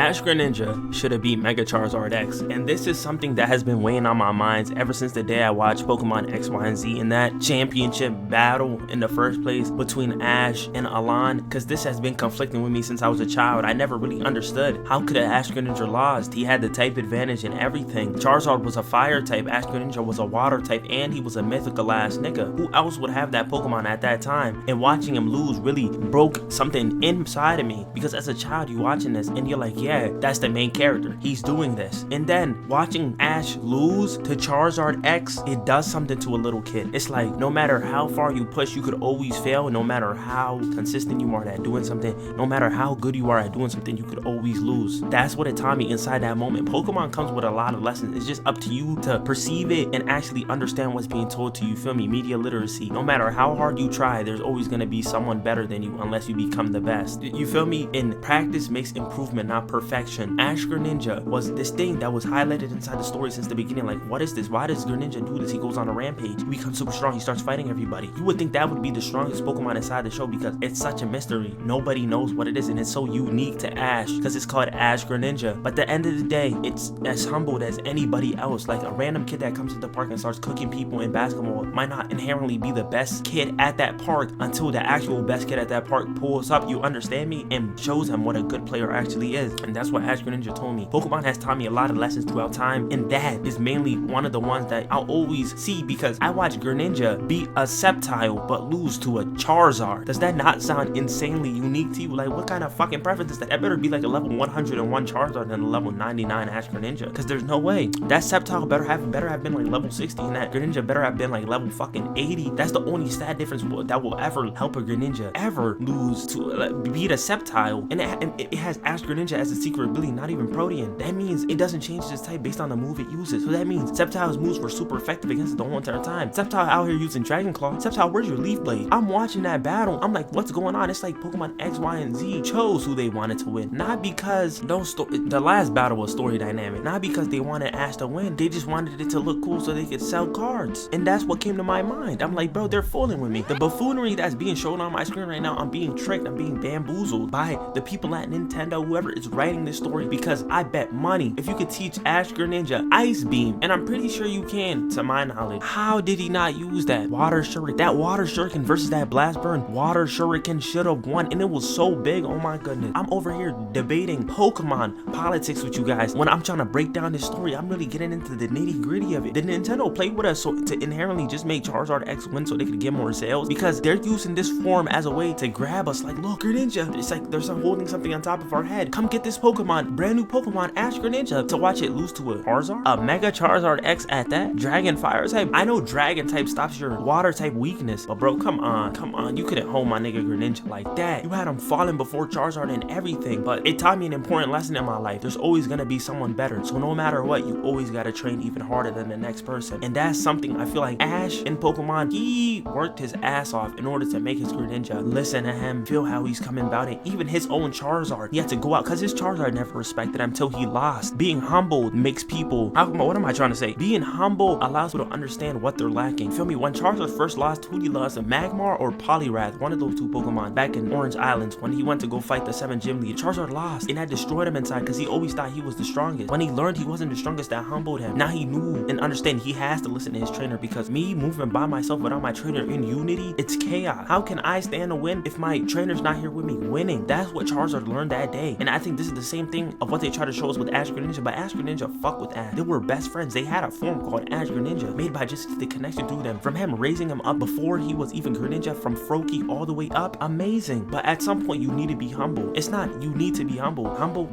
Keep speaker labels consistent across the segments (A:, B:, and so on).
A: Ash-Greninja should have beat Mega Charizard X, and this is something that has been weighing on my mind ever since the day I watched Pokemon X, Y, and Z in that championship battle in the first place between Ash and Alan, because this has been conflicting with me since I was a child. I never really understood how could Ash-Greninja lost. He had the type advantage and everything. Charizard was a fire type, Ash-Greninja was a water type, and he was a mythical ass nigga. Who else would have that Pokemon at that time? And watching him lose really broke something inside of me, because as a child you watching this and you're like, yeah, that's the main character, he's doing this. And then watching Ash lose to Charizard X, it does something to a little kid. It's like no matter how far you push, you could always fail. No matter how consistent you are at doing something, no matter how good you are at doing something, you could always lose. That's what it taught me inside that moment. Pokemon comes with a lot of lessons. It's just up to you to perceive it and actually understand what's being told to you. Feel me? Media literacy. No matter how hard you try, there's always going to be someone better than you unless you become the best. You feel me? In practice makes improvement, not perfection. Ash-Greninja was this thing that was highlighted inside the story since the beginning. Like, what is this? Why does Greninja do this? He goes on a rampage. He becomes super strong. He starts fighting everybody. You would think that would be the strongest Pokemon inside the show because it's such a mystery. Nobody knows what it is, and it's so unique to Ash because it's called Ash-Greninja. But at the end of the day, it's as humbled as anybody else. Like a random kid that comes to the park and starts cooking people in basketball might not inherently be the best kid at that park until the actual best kid at that park pulls up, you understand me, and shows him what a good player actually is. And that's what Ash-Greninja told me. Pokemon has taught me a lot of lessons throughout time, and that is mainly one of the ones that I'll always see because I watched Greninja beat a Sceptile but lose to a Charizard. Does that not sound insanely unique to you? Like, what kind of fucking preference is that? That better be like a level 101 Charizard than a level 99 Ash-Greninja, because there's no way. That Sceptile better have been like level 60, and that Greninja better have been like level fucking 80. That's the only stat difference that will ever help a Greninja ever lose to beat a Sceptile, and it has Ash-Greninja as a secret ability, not even Protean. That means it doesn't change its type based on the move it uses. So that means Sceptile's moves were super effective against it the whole entire time. Sceptile out here using Dragon Claw. Sceptile, where's your Leaf Blade? I'm watching that battle. I'm like, what's going on? It's like Pokemon X, Y, and Z chose who they wanted to win. Not because the last battle was story dynamic. Not because they wanted Ash to win. They just wanted it to look cool so they could sell cards. And that's what came to my mind. I'm like, bro, they're fooling with me. The buffoonery that's being shown on my screen right now, I'm being tricked. I'm being bamboozled by the people at Nintendo, whoever is writing this story, because I bet money if you could teach Ash-Greninja Ice Beam, and I'm pretty sure you can, to my knowledge. How did he not use that Water Shuriken? That Water Shuriken versus that Blast Burn, Water Shuriken should have won, and it was so big. Oh my goodness. I'm over here debating Pokemon politics with you guys when I'm trying to break down this story. I'm really getting into the nitty-gritty of it. Did Nintendo play with us to inherently just make Charizard X win so they could get more sales? Because they're using this form as a way to grab us. Like, look, Greninja, it's like there's holding something on top of our head. Come get this Pokemon, brand new Pokemon, Ash-Greninja, to watch it lose to a Charizard, a Mega Charizard X at that. Dragon Fire type. I know Dragon type stops your water type weakness, but bro, come on, you couldn't hold my nigga Greninja like that. You had him falling before Charizard and everything. But it taught me an important lesson in my life. There's always gonna be someone better. So no matter what, you always gotta train even harder than the next person. And that's something I feel like Ash in Pokemon, he worked his ass off in order to make his Greninja listen to him, feel how he's coming about it. Even his own Charizard, he had to go out because his Charizard never respected him until he lost. Being humble makes people, what am I trying to say? Being humble allows people to understand what they're lacking. Feel me? When Charizard first lost, who he lost? Magmar or Poliwrath? One of those two Pokemon back in Orange Islands when he went to go fight the 7 Gym Leaders. Charizard lost, and that destroyed him inside because he always thought he was the strongest. When he learned he wasn't the strongest, that humbled him. Now he knew and understand he has to listen to his trainer, because me moving by myself without my trainer in unity, it's chaos. How can I stand to win if my trainer's not here with me winning? That's what Charizard learned that day. And I think this is the same thing of what they try to show us with Ash-Greninja, but Ash-Greninja fuck with Ash. They were best friends. They had a form called Ash-Greninja made by just the connection through them. From him raising him up before he was even Greninja, from Froakie all the way up. Amazing. But at some point you need to be humble. It's not you need to be humble.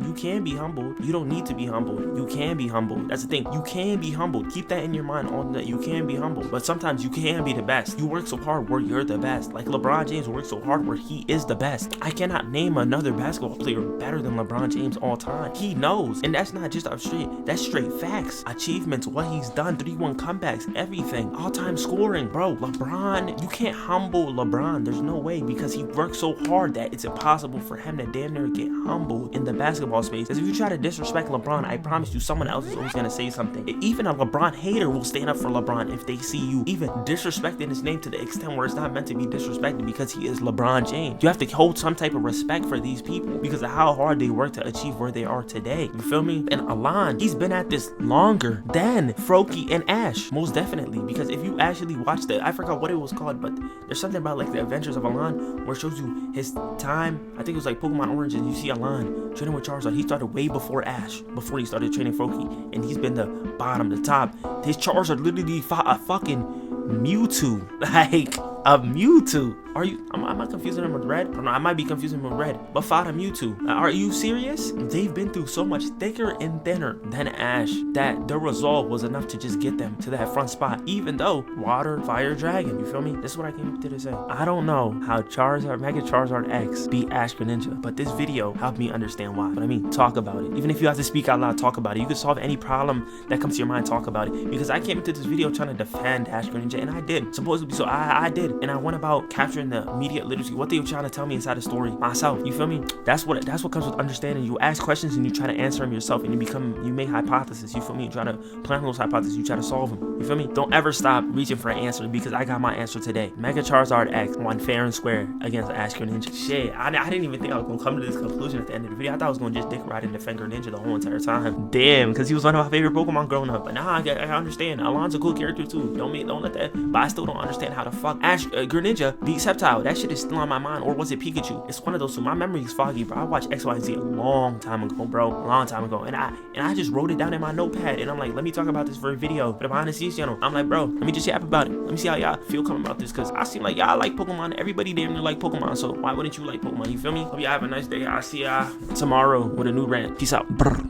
A: You can be humble. You don't need to be humble. You can be humble. That's the thing. You can be humble. Keep that in your mind all day. You can be humble. But sometimes you can be the best. You work so hard where you're the best. Like LeBron James works so hard where he is the best. I cannot name another basketball player better than LeBron James all time. He knows. And that's not just that's straight facts. Achievements, what he's done, 3-1 comebacks, everything. All-time scoring. Bro, LeBron, you can't humble LeBron. There's no way, because he works so hard that it's impossible for him to damn near get humbled in the basketball space. Because if you try to disrespect LeBron, I promise you someone else is always going to say something. Even a LeBron hater will stand up for LeBron if they see you even disrespecting his name to the extent where it's not meant to be disrespected, because he is LeBron James. You have to hold some type of respect for these people because of how hard they work to to achieve where they are today. You feel me? And Alon, he's been at this longer than Froakie and Ash, most definitely. Because if you actually watch I forgot what it was called, but there's something about like the adventures of Alon where it shows you his time. I think it was like Pokemon Orange, and you see Alon training with Charizard. He started way before Ash, before he started training Froakie, and he's been the bottom, the top. His Charizard literally fought a fucking Mewtwo, like a Mewtwo. Am I confusing him with Red? I don't know, I might be confusing him with Red, but fought a Mewtwo. Are you serious? They've been through so much thicker and thinner than Ash that their resolve was enough to just get them to that front spot, even though Water, Fire, Dragon, you feel me? This is what I came up to say. I don't know how Mega Charizard X beat Ash-Greninja, but this video helped me understand why. But I mean, talk about it. Even if you have to speak out loud, talk about it. You can solve any problem that comes to your mind, talk about it. Because I came into this video trying to defend Ash-Greninja, and I did, supposedly. So I did, and I went about capturing the media literacy, what they were trying to tell me inside the story myself. You feel me? That's what comes with understanding. You ask questions and you try to answer them yourself, and you make hypotheses. You feel me? You try to plan those hypotheses, you try to solve them. You feel me? Don't ever stop reaching for an answer, because I got my answer today. Mega Charizard X won fair and square against Ash-Greninja. Shit, I didn't even think I was gonna come to this conclusion at the end of the video. I thought I was gonna just dick ride and defend Greninja the whole entire time. Damn, because he was one of my favorite Pokemon growing up. But now I understand. Alon's a cool character too. Don't let that. But I still don't understand how the fuck Greninja beat Sceptile. That shit is still on my mind. Or was it Pikachu? It's one of those two. My memory is foggy, bro. I watched X, Y, and Z a long time ago, bro. A long time ago. And I just wrote it down in my notepad. And I'm like, let me talk about this for a video for the behind the scenes channel. I'm like, bro, let me just yap about it. Let me see how y'all feel coming about this. Because I seem like y'all like Pokemon. Everybody damn near like Pokemon. So why wouldn't you like Pokemon? You feel me? Hope y'all have a nice day. I'll see y'all tomorrow with a new rant. Peace out. Brr.